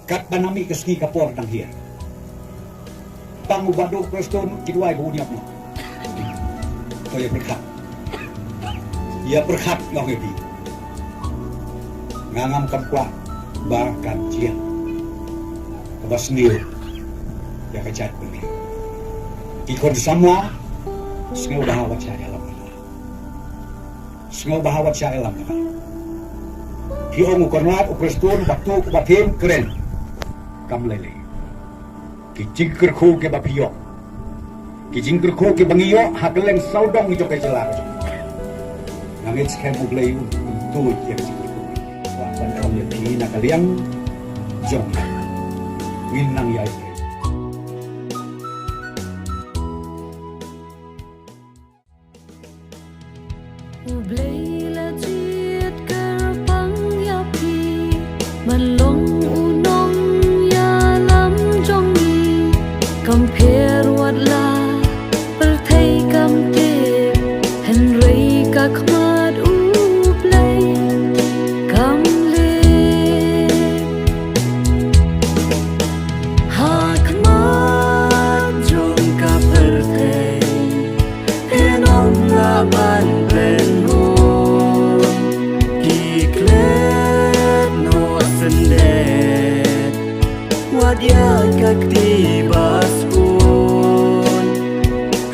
kat banami keski kapor nang hia pangubado preston kidwai bunyap no to ya berkat long ebi ngangam kapwa barakan jian kebas nil ya kacat bumi ikon sama sengaw bahawat siya alam sengaw bahawat siya alam Kiong ukarnat upreston batu kubatim keren kamlele kijingker ko ke bapiyo kijingker ko ke bangiyo hakeleng saudong ijo ke jelar nangit skem ublay untuk yang jingker ko wan kaum yati nakaliang jong winang yai ublay la jiet kerpang yapi manlong unong ya lam jong ni compare what la per thai kam te henry ka khmat ublay kam le ha khmat jong ka per thai enom la ban ben dia kakti baspun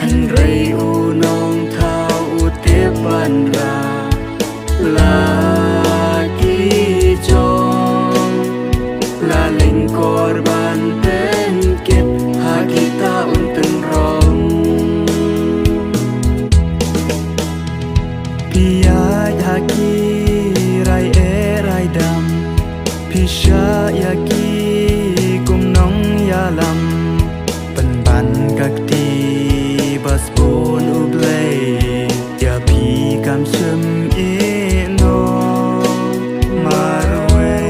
Andrei unong tau utepan ra lagi jong laling korban penkit hakita unteng rong piyai haki rai rai dam pisha yaki alam penban kakti baspun ublay ya pi kam sum ino marwe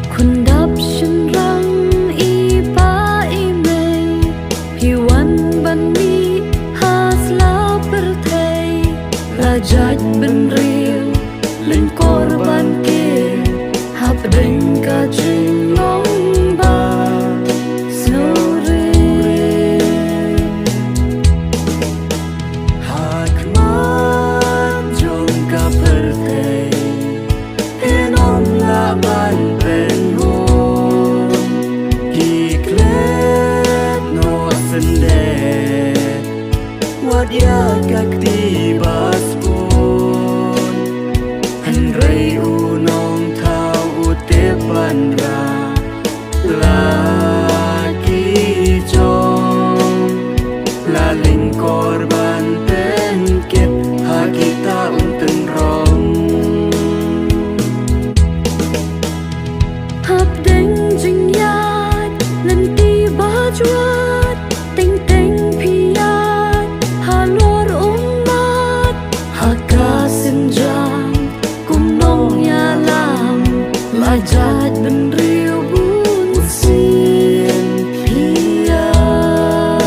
kundap shenrang ipa imei piwan ban mi hasla perthai rajat ben riu len korban ke Deng ka jing long ba snore hakman jong ka perthai enom la ban ben ho ki klet no sende wadia kakti baspun Andrei unong tepan ra lagi jong laling korban penkit hakita unteng rong hap deng jing yat nanti bajuat teng teng piat halor umat hakasin jam kumnong yalam Ajat ben riu bun sin piang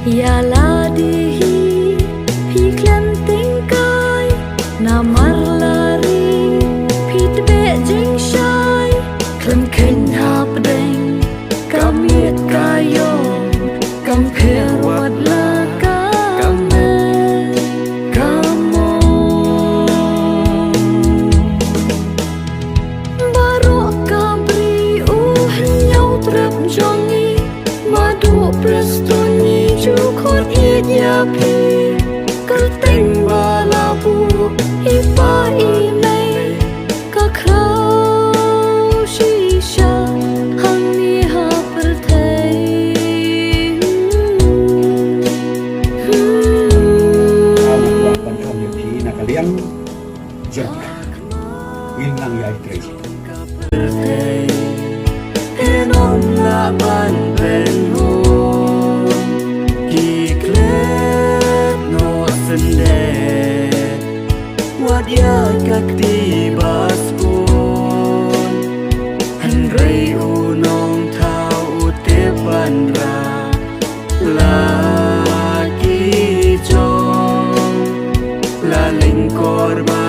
ya la dihi pi klan tingkai namar lari pi tbe jing shai klan ken hap deng kamiet kayong kamper wat la Prestoni jukot ya pi kerteng bala bu ipa imei ka krau shisha hang ni ha perthai pan kaum yati nakaliang jong winang yai crazy enom la ban ben wadia kakti baspun Andrei unong tau utepan ra lagi jong laling korban